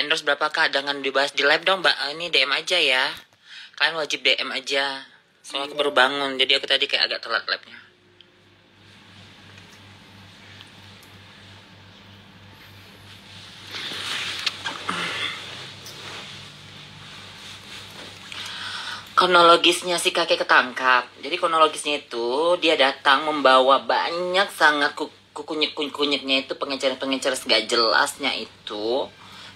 endorse berapa kak? Jangan dibahas di live dong mbak. Ini DM aja ya. Kalian wajib DM aja. Soalnya aku baru bangun, jadi aku tadi kayak agak telat live-nya. Kronologisnya si kakek ketangkap. Jadi kronologisnya itu dia datang membawa banyak sangat kunyit-kunyitnya itu pengecer-pengecer gak jelasnya itu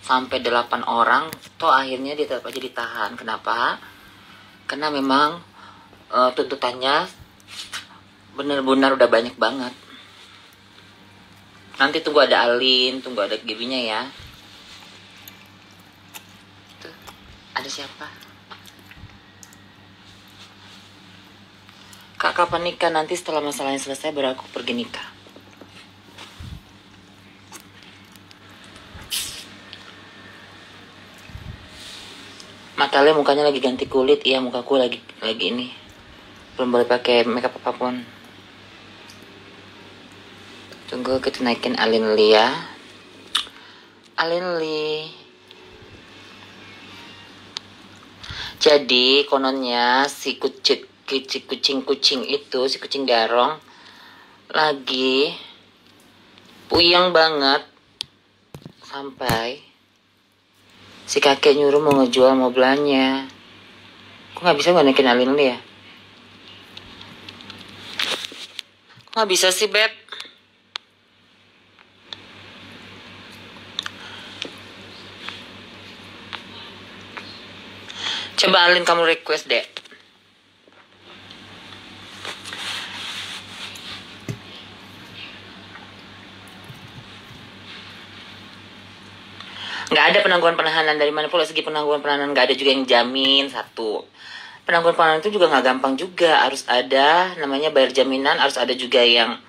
sampai 8 orang. Toh akhirnya dia tetap aja ditahan. Kenapa? Karena memang tuntutannya benar-benar udah banyak banget. Nanti tunggu ada Alin, tunggu ada Gaby-nya ya. Tuh, ada siapa? Kak, kapan nikah? Nanti setelah masalahnya selesai baru aku pergi nikah. Matanya mukanya lagi ganti kulit. Iya, mukaku lagi ini. Belum boleh pakai makeup apapun. Tunggu kita naikin Alin Li ya. Alin Li. Jadi kononnya si kucing itu, si kucing garong lagi puyeng banget sampai si kakek nyuruh mau ngejual mobilannya. Kok nggak bisa naikin Alin Li ya? Kok nggak bisa sih Beb? Coba Alin kamu request deh. Nggak ada penangguhan penahanan dari mana pula. Segi penangguhan penahanan nggak ada juga yang jamin. Satu, penangguhan penahanan itu juga nggak gampang juga. Harus ada namanya bayar jaminan, harus ada juga yang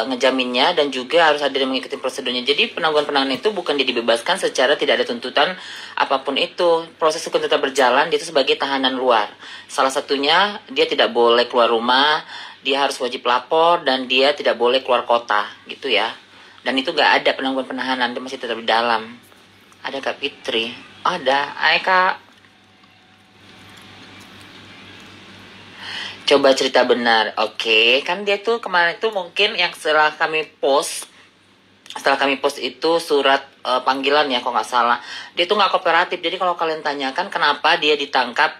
ngejaminnya, dan juga harus ada yang mengikuti prosedurnya. Jadi penangguhan penahanan itu bukan dia dibebaskan secara tidak ada tuntutan apapun itu. Proses hukum tetap berjalan, dia itu sebagai tahanan luar. Salah satunya dia tidak boleh keluar rumah, dia harus wajib lapor, dan dia tidak boleh keluar kota gitu ya. Dan itu nggak ada penangguhan penahanan, dia masih tetap di dalam. Ada Kak Fitri. Ada. Hai Kak. Coba cerita benar. Oke. Kan dia tuh kemarin tuh mungkin yang setelah kami post itu surat panggilan ya kalau nggak salah. Dia tuh nggak kooperatif. Jadi kalau kalian tanyakan kenapa dia ditangkap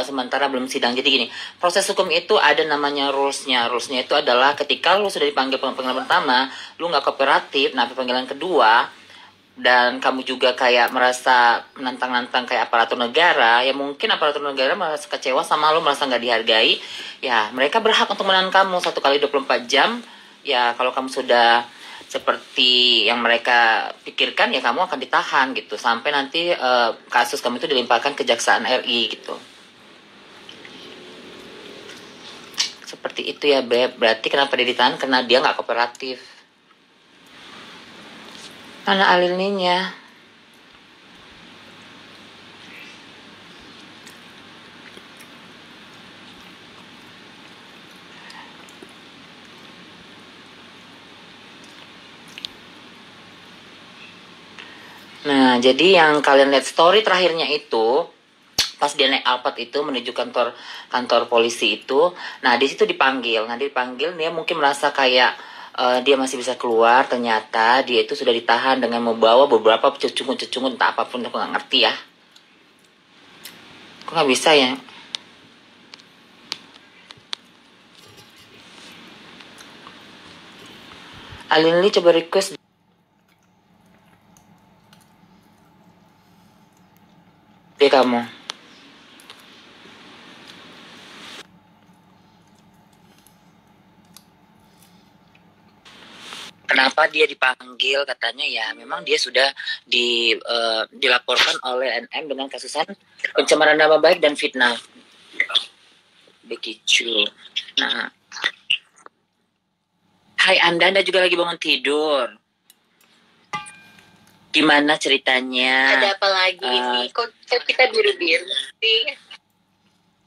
sementara belum sidang. Jadi gini, proses hukum itu ada namanya rulesnya. Rulesnya itu adalah ketika lu sudah dipanggil panggilan pertama, lu nggak kooperatif, nah panggilan kedua, dan kamu juga kayak merasa menantang-nantang kayak aparatur negara, ya mungkin aparatur negara merasa kecewa sama lo, merasa nggak dihargai, ya mereka berhak untuk menahan kamu 1 kali 24 jam. Ya kalau kamu sudah seperti yang mereka pikirkan, ya kamu akan ditahan gitu sampai nanti kasus kamu itu dilimpahkan ke Kejaksaan RI gitu. Seperti itu ya Beb. Berarti kenapa dia ditahan? Karena dia nggak kooperatif. Mana Alininya? Nah, jadi yang kalian lihat story terakhirnya itu pas dia naik Alphard itu menuju kantor polisi itu. Nah, di situ dipanggil. Nah, dipanggil dia mungkin merasa kayak dia masih bisa keluar, ternyata dia itu sudah ditahan dengan membawa beberapa cecungun entah apapun, aku nggak ngerti ya. Kok nggak bisa ya? Alin Lee coba request deh kamu. Kenapa dia dipanggil? Katanya ya memang dia sudah dilaporkan oleh NM dengan kasusan pencemaran nama baik dan fitnah. Begitu. Nah, hai Anda juga lagi bangun tidur. Gimana ceritanya? Ada apa lagi nih? Kok kita biru-biru sih?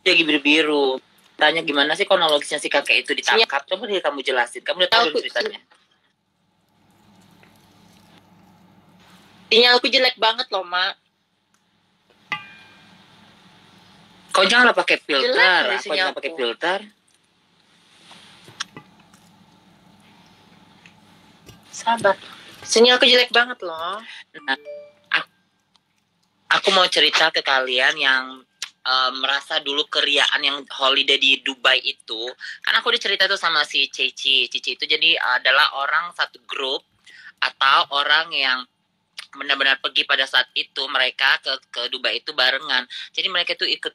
Lagi biru-biru. Tanya gimana sih kronologisnya si kakek itu ditangkap? Coba deh kamu jelasin. Kamu udah tahu ceritanya? Sinyalku jelek banget loh, Mak. Kau janganlah pakai filter. Jelek Aku jangan pakai filter. Sabar. Sinyalku jelek banget loh. Nah, aku mau cerita ke kalian yang merasa dulu keriaan yang holiday di Dubai itu. Kan aku dicerita tuh sama si Cici. Cici itu jadi adalah orang satu grup atau orang yang benar-benar pergi pada saat itu mereka ke Dubai itu barengan. Jadi mereka itu ikut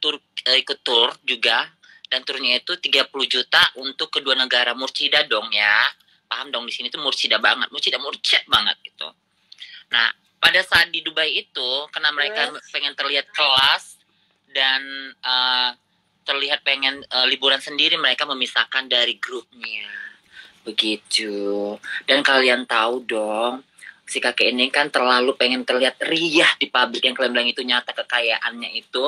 tur juga, dan turnya itu 30 juta untuk kedua negara. Murcida dong ya. Paham dong, di sini tuh murcida banget, murcida banget gitu. Nah, pada saat di Dubai itu karena mereka pengen terlihat kelas dan terlihat pengen liburan sendiri, mereka memisahkan dari grupnya. Begitu. Dan kalian tahu dong, si kakek ini kan terlalu pengen terlihat riah di publik, yang kalian bilang itu nyata kekayaannya itu.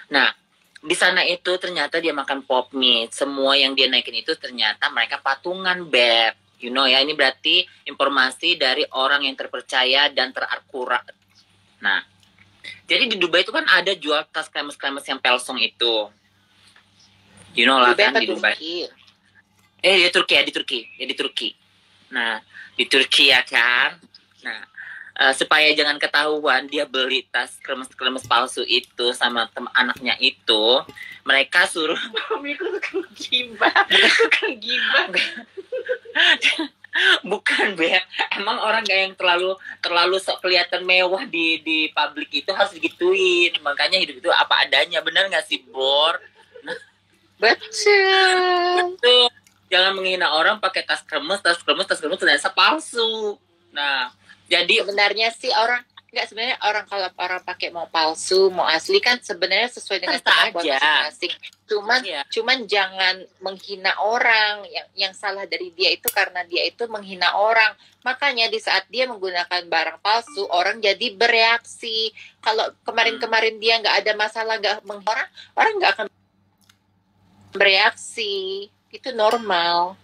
Nah, di sana itu ternyata dia makan pop meat. Semua yang dia naikin itu ternyata mereka patungan, Beb. You know ya, ini berarti informasi dari orang yang terpercaya dan terakurat. Nah, jadi di Dubai itu kan ada jual tas kremes-kremes yang Pelsong itu. You know lah kan di Dubai. Di Turki. Nah, di Turki ya kan. Nah, supaya jangan ketahuan dia beli tas kremes palsu itu sama anaknya itu, mereka suruh gibah. Bukan, Be. Emang orang yang terlalu sok kelihatan mewah di publik itu harus digituin. Makanya hidup itu apa adanya. Benar nggak sih, Bor? Nah, betul. Jangan menghina orang pakai tas kremes ternyata palsu. Nah, jadi sebenarnya sih sebenarnya orang kalau orang pakai mau palsu mau asli kan sebenarnya sesuai dengan kemampuan masing-masing. Cuman jangan menghina orang. Yang salah dari dia itu karena dia itu menghina orang. Makanya di saat dia menggunakan barang palsu, orang jadi bereaksi. Kalau kemarin dia nggak ada masalah, nggak menghina orang nggak akan bereaksi. Itu normal.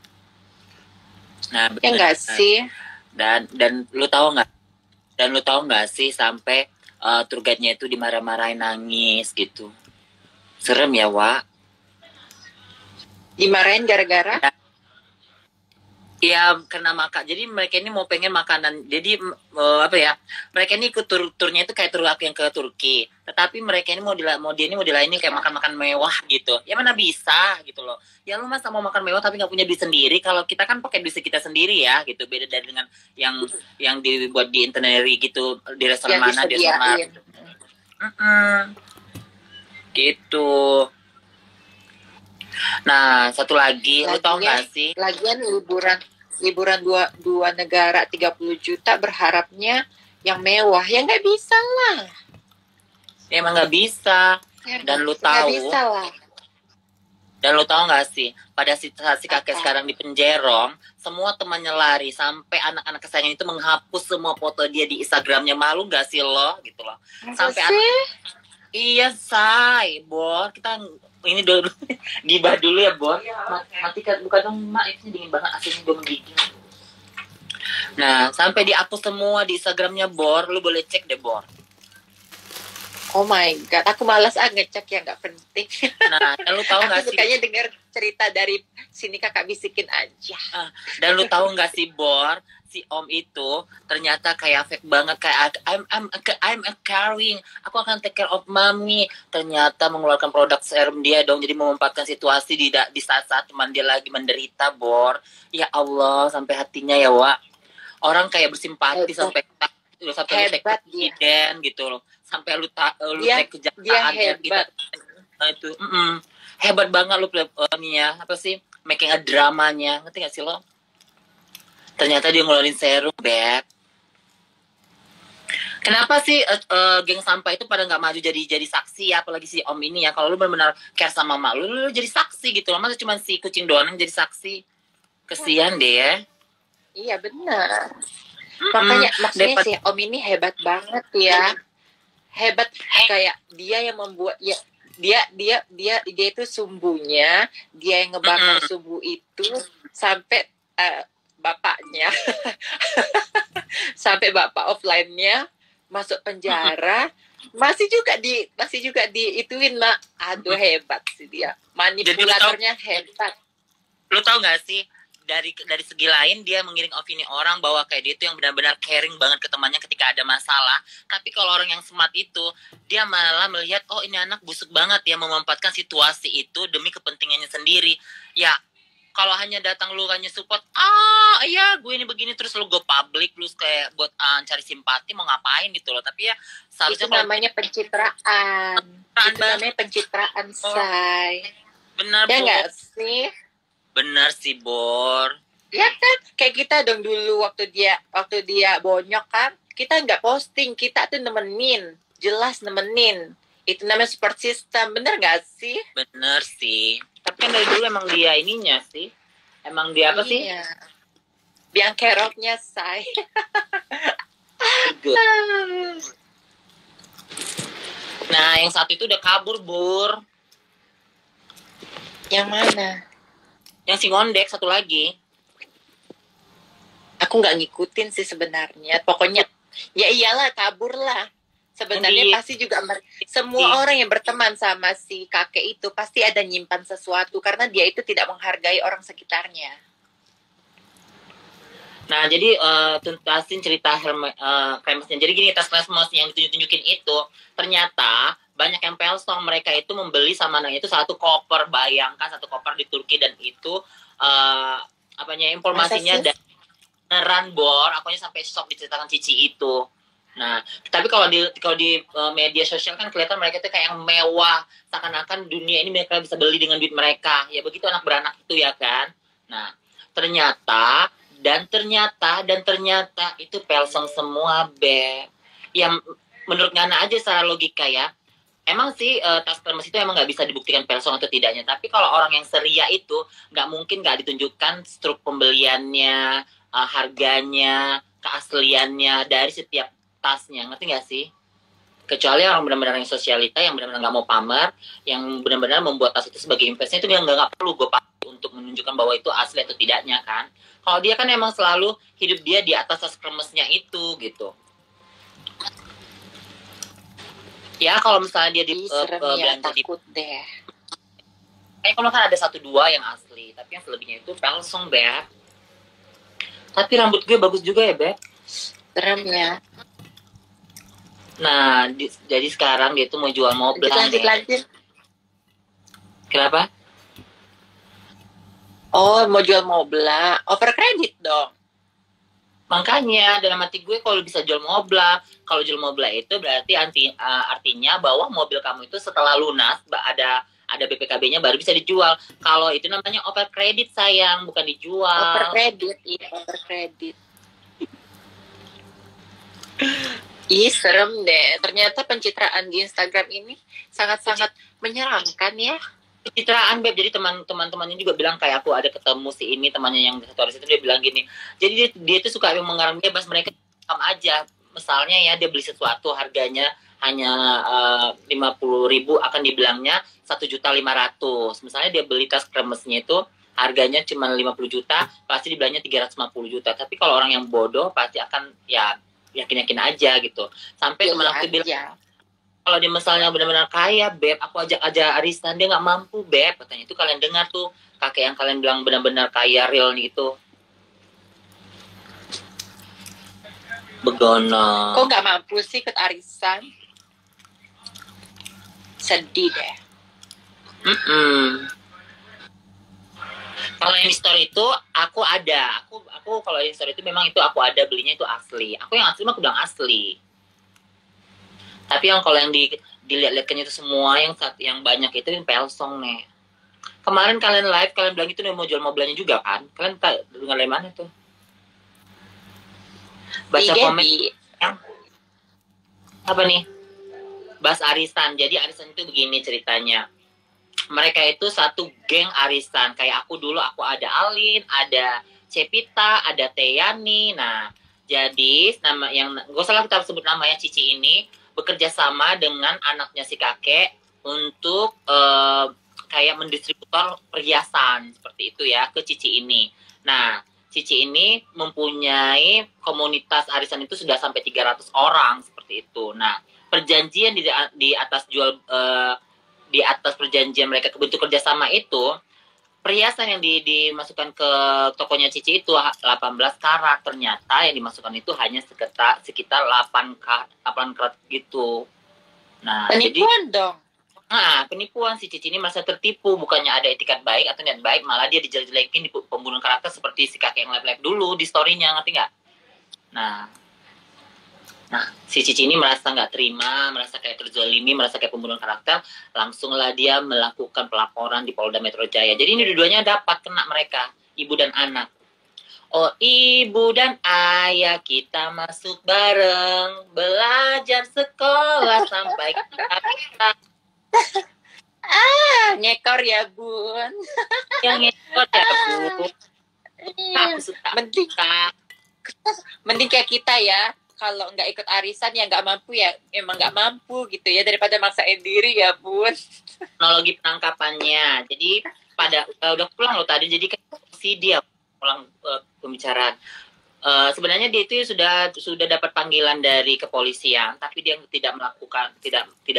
Nah, ya nggak sih? Dan lu tahu nggak sih sampai tour guide-nya itu dimarah-marahin, nangis gitu. Serem ya, Wak. Dimarahin gara-gara? Ya, karena makan. Jadi mereka ini mau pengen makanan. Jadi mereka ini ikut turnya itu kayak tur aku yang ke Turki. Tetapi mereka ini mau dilayani kayak makan mewah gitu. Ya mana bisa gitu loh. Ya lu masa mau makan mewah tapi nggak punya duit sendiri. Kalau kita kan pakai duit kita sendiri ya gitu. Beda dari dengan yang dibuat di itinerary gitu, di restoran mana di restoran. Gitu. Nah, satu lagi, lu tau gak sih? Lagian liburan dua negara 30 juta berharapnya yang mewah. Ya nggak bisa lah. Ya, emang nggak bisa. Dan lu tahu. Nggak bisa lah. Dan lu tahu gak sih, pada saat si kakek sekarang di penjerong, semua temannya lari, sampai anak-anak kesayangan itu menghapus semua foto dia di Instagramnya. Malu gak sih lo? Gitu loh. Sampai iya, say, Bor. Kita ini dulu gibah dulu ya, Bor. Matikan, bukan dong, Mak. Ini dingin banget, aslinya gue menggigil. Nah, sampai dihapus semua di Instagramnya, Bor. Lu boleh cek deh, Bor. Oh my God, aku malas ngecek yang nggak penting. Nah, dan lu tahu nggak sih? Aku sukanya dengar cerita dari sini, kakak bisikin aja. Dan lu tahu nggak sih, Bor? Si Om itu ternyata kayak fake banget, kayak I'm caring, aku akan take care of mommy. Ternyata mengeluarkan produk serum dia dong, jadi memanfaatkan situasi di saat-saat teman dia lagi menderita, Bor. Ya Allah, sampai hatinya ya, Wak. Orang kayak bersimpati sampai hebat dia gitu loh. Sampai lu cek kejaksaan gitu. Nah, itu hebat banget lu apa sih, making a dramanya, ngerti gak sih lo? Ternyata dia ngeluarin serum, Beb. Kenapa sih geng sampah itu pada nggak maju jadi saksi ya, apalagi si Om ini ya. Kalau lu benar-benar care sama mak lu jadi saksi gitu loh. Masa cuma si kucing doang yang jadi saksi? Kesian deh ya. Iya benar. Makanya maksudnya si Om ini hebat banget ya. Hebat kayak dia yang membuat ya, dia itu sumbunya, dia yang ngebakar sumbu itu sampai bapaknya sampai bapak offline-nya masuk penjara, masih juga diituin mak. Aduh hebat sih dia, manipulatornya hebat. Lu tau gak sih, dari segi lain dia mengiring opini orang bahwa kayak dia itu yang benar-benar caring banget ke temannya ketika ada masalah. Tapi kalau orang yang smart itu, dia malah melihat, oh ini anak busuk banget ya, memanfaatkan situasi itu demi kepentingannya sendiri. Ya kalau hanya datang lu hanya support, iya gue ini begini, terus lu go public, lu kayak buat cari simpati, mau ngapain gitu loh. Tapi ya seharusnya itu namanya pencitraan. Itu namanya pencitraan, say. Benar, ya nggak sih? Benar sih, Bor. Ya kan, kayak kita dong dulu waktu dia bonyok kan, kita nggak posting, kita tuh nemenin, jelas nemenin. Itu namanya support system, bener nggak sih? Bener sih. Tapi kan dari dulu emang dia ininya sih. Emang dia apa sih? Biang keroknya, say. Nah, yang satu itu udah kabur, Bur. Yang mana? Yang si ngondek satu lagi. Aku nggak ngikutin sih sebenarnya. Pokoknya, ya iyalah, kabur lah. Sebenarnya pasti juga semua orang yang berteman sama si kakek itu pasti ada nyimpan sesuatu karena dia itu tidak menghargai orang sekitarnya. Nah, jadi tuntasin cerita Hermesnya. Jadi gini, tas Hermes yang ditunjukin itu ternyata banyak yang pelsong. Mereka itu membeli sama anak itu satu koper. Bayangkan satu koper di Turki, dan itu informasinya dan beneran, Bor. Akunya sampai shock diceritakan Cici itu. Nah, tapi kalau di media sosial kan kelihatan mereka itu kayak yang mewah, seakan-akan dunia ini mereka bisa beli dengan duit mereka. Ya begitu anak beranak itu ya kan. Nah, ternyata itu pelsong semua, Beb. Ya menurut Ngana aja secara logika ya. Emang sih tas Hermes itu emang nggak bisa dibuktikan pelsong atau tidaknya. Tapi kalau orang yang seria itu nggak mungkin nggak ditunjukkan struk pembeliannya, harganya, keasliannya dari setiap tasnya, ngerti gak sih? Kecuali orang benar-benar yang sosialita, yang benar-benar nggak mau pamer, yang benar-benar membuat tas itu sebagai investasi, itu dia nggak perlu gue pakai untuk menunjukkan bahwa itu asli atau tidaknya kan. Kalau dia kan emang selalu hidup dia di atas tas Hermesnya itu gitu. Ya kalau misalnya dia takut deh. Kayak kalau kan ada 1-2 yang asli, tapi yang selebihnya itu pelsong, Beb. Tapi rambut gue bagus juga ya, Beb. Serem ya. Nah, jadi sekarang dia tuh mau jual mobil. Lanjut. Kenapa? Oh, mau jual mobil. Over kredit dong. Makanya dalam hati gue kalau bisa jual mobil, kalau jual mobil itu berarti artinya bahwa mobil kamu itu setelah lunas ada BPKB-nya baru bisa dijual. Kalau itu namanya over kredit, sayang, bukan dijual. Over kredit. Ih, serem deh. Ternyata pencitraan di Instagram ini sangat-sangat menyeramkan ya. Pencitraan, Beb. Jadi teman-temannya juga bilang kayak aku ada ketemu si ini, temannya yang stories itu, dia bilang gini. Jadi dia itu suka mengarang bebas, mereka sama aja. Misalnya ya dia beli sesuatu harganya hanya 50.000, akan dibilangnya 1.500.000. Misalnya dia beli tas Hermesnya itu harganya cuma 50 juta, pasti dibilangnya 350 juta. Tapi kalau orang yang bodoh pasti akan ya yakin-yakin aja gitu. Sampai teman aku bilang, kalau dia misalnya benar-benar kaya, Beb, aku ajak aja arisan, dia nggak mampu, Beb. Katanya itu kalian dengar tuh, kakek yang kalian bilang benar-benar kaya real itu. Begono. Kok nggak mampu sih ikut arisan? Sedih deh. Kalau yang di store itu aku ada. Aku kalau yang store itu memang itu aku ada, belinya itu asli. Aku yang asli mah aku bilang asli. Tapi yang kalau yang dilihat-lihatkan itu semua yang banyak itu yang pelsong nih. Kemarin kalian live, kalian bilang itu mau jual mobilnya juga kan? Kalian dengar dari mana tuh? Baca komen yang apa nih? Bahas arisan. Jadi arisan itu begini ceritanya. Mereka itu satu geng arisan. Kayak aku dulu, aku ada Alin, ada Cepita, ada Teyani. Nah, jadi nama yang gak salah kita sebut namanya Cici ini bekerja sama dengan anaknya si kakek untuk kayak mendistributor perhiasan seperti itu ya ke Cici ini. Nah, Cici ini mempunyai komunitas arisan itu sudah sampai 300 orang seperti seperti itu. Nah, perjanjian di atas di atas perjanjian mereka bentuk kerjasama itu, perhiasan yang dimasukkan ke tokonya Cici itu 18 karat, ternyata yang dimasukkan itu hanya sekitar 8 karat gitu. Nah, penipuan dong. Nah, penipuan. Si Cici ini merasa tertipu, bukannya ada etikat baik atau niat baik, malah dia dijelek-jelekin di pembunuhan karakter seperti si kakek yang live dulu di story-nya, ngerti nggak? Nah, si Cici ini merasa nggak terima, merasa kayak terzolimi, merasa kayak pembunuhan karakter, langsunglah dia melakukan pelaporan di Polda Metro Jaya. Jadi ini dua-duanya dapat kena mereka, ibu dan anak. Oh ibu dan ayah kita masuk bareng, belajar sekolah sampai kita Ngekor ya bun. yang ngekor ya bun. Mending kayak kita ya, kalau nggak ikut arisan ya nggak mampu ya, emang nggak mampu gitu ya, daripada maksain diri ya bun. Teknologi penangkapannya, jadi pada udah pulang loh tadi, jadi kan si dia pulang pembicaraan. Sebenarnya dia itu sudah dapat panggilan dari kepolisian, tapi dia tidak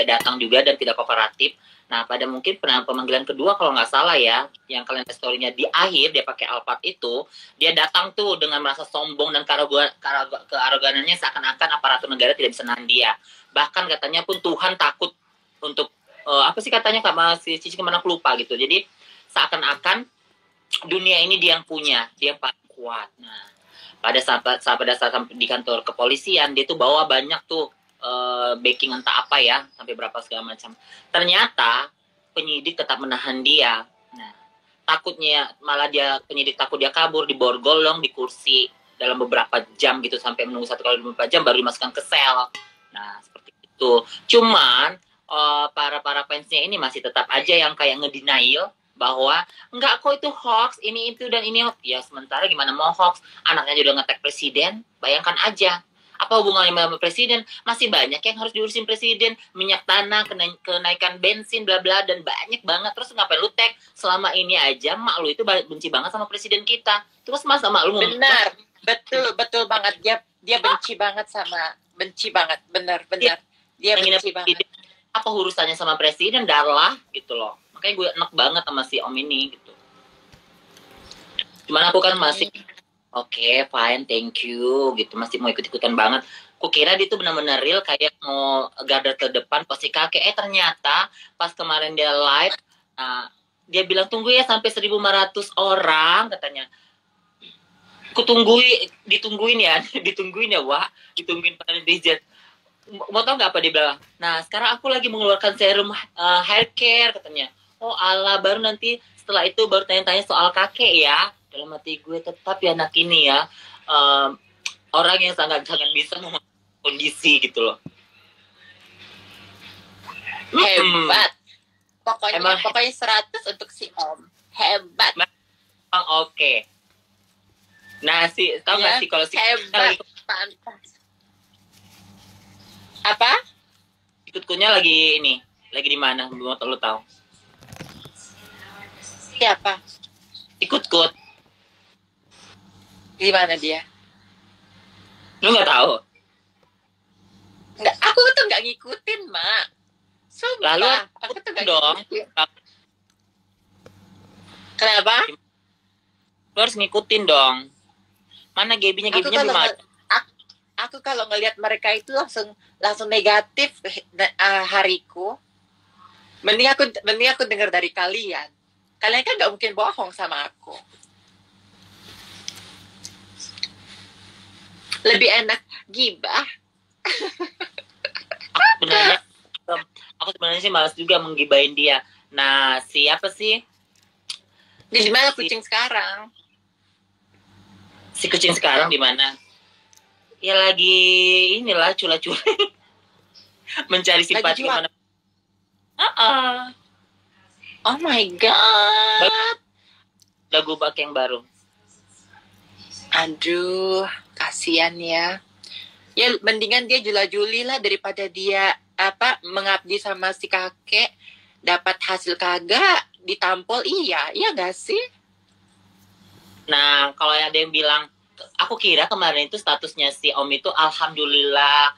datang juga dan tidak kooperatif. Nah, pada mungkin pemanggilan kedua kalau nggak salah ya, yang kalian lihat story-nya di akhir dia pakai Alphard itu, dia datang tuh dengan merasa sombong dan kearoganannya seakan-akan aparatur negara tidak bisa nahan dia. Bahkan katanya pun Tuhan takut untuk apa sih katanya Kak si Cici kemana aku lupa gitu. Jadi seakan-akan dunia ini dia yang punya, dia yang paling kuat. Nah, pada saat di kantor kepolisian dia tuh bawa banyak tuh backing entah apa ya, sampai berapa segala macam. Ternyata penyidik tetap menahan dia. Nah, takutnya malah penyidik takut dia kabur, diborgol dong di kursi dalam beberapa jam gitu, sampai menunggu 1 kali 24 jam baru dimasukkan ke sel. Nah, seperti itu. Cuman para fansnya ini masih tetap aja yang kayak ngedenial bahwa enggak kok itu hoax, ini itu dan ini. Ya sementara gimana mau hoax, anaknya juga nge-tag presiden, bayangkan aja. Apa hubungannya sama presiden? Masih banyak yang harus diurusin presiden, minyak tanah, kenaikan bensin, bla bla, dan banyak banget. Terus ngapain lu tag? Selama ini aja mak lu itu benci banget sama presiden kita. Terus masa mak lu benar, betul banget, dia benci banget benar dia benci banget. Apa urusannya sama presiden? Darlah gitu loh. Makanya gue enak banget sama si om ini gitu. Cuman aku kan masih Oke, fine, thank you, gitu. Masih mau ikut-ikutan banget. Kukira dia tuh benar-benar real, kayak mau garda terdepan, pasti kakek. Ternyata pas kemarin dia live, dia bilang, tunggu ya sampai 1.500 orang, katanya. Ditungguin ya, Wak. Ditungguin pada netizen. Mau tau gak apa dia bilang? Nah, sekarang aku lagi mengeluarkan serum hair care, katanya. Oh Allah, baru nanti setelah itu baru tanya-tanya soal kakek ya. Dalam hati gue tetap ya anak ini ya orang yang sangat bisa memahami kondisi gitu loh. Hebat. Pokoknya 100 untuk si om. Hebat. Oke. Nah tau gak sih kalau si hebat. Pantas. Apa? Ikutkunya lagi di mana? Belum lu tahu. Siapa? Ikut. Di mana dia? Lu nggak tahu? Nggak, aku tuh nggak ngikutin, Mak. Sumpah, lalu aku tuh nggak dong. ngikutin. Kenapa? Lu harus ngikutin dong. Mana Gaby-nya belum ada. Aku kalau ngelihat mereka itu langsung negatif hariku. Mending aku dengar dari kalian. Kalian kan nggak mungkin bohong sama aku. Lebih enak gibah. Aku sebenarnya sih malas juga menggibahin dia. Nah, siapa sih? Di mana kucing sekarang? Si kucing sekarang di mana? Ya lagi inilah cula-cula. Mencari simpati mana? Oh my god. Lagu bak yang baru. Aduh, kasihan ya. Ya mendingan dia jula-juli lah daripada dia mengabdi sama si kakek, dapat hasil kagak, ditampol iya gak sih? Nah, kalau ada yang bilang, aku kira kemarin itu statusnya si om itu alhamdulillah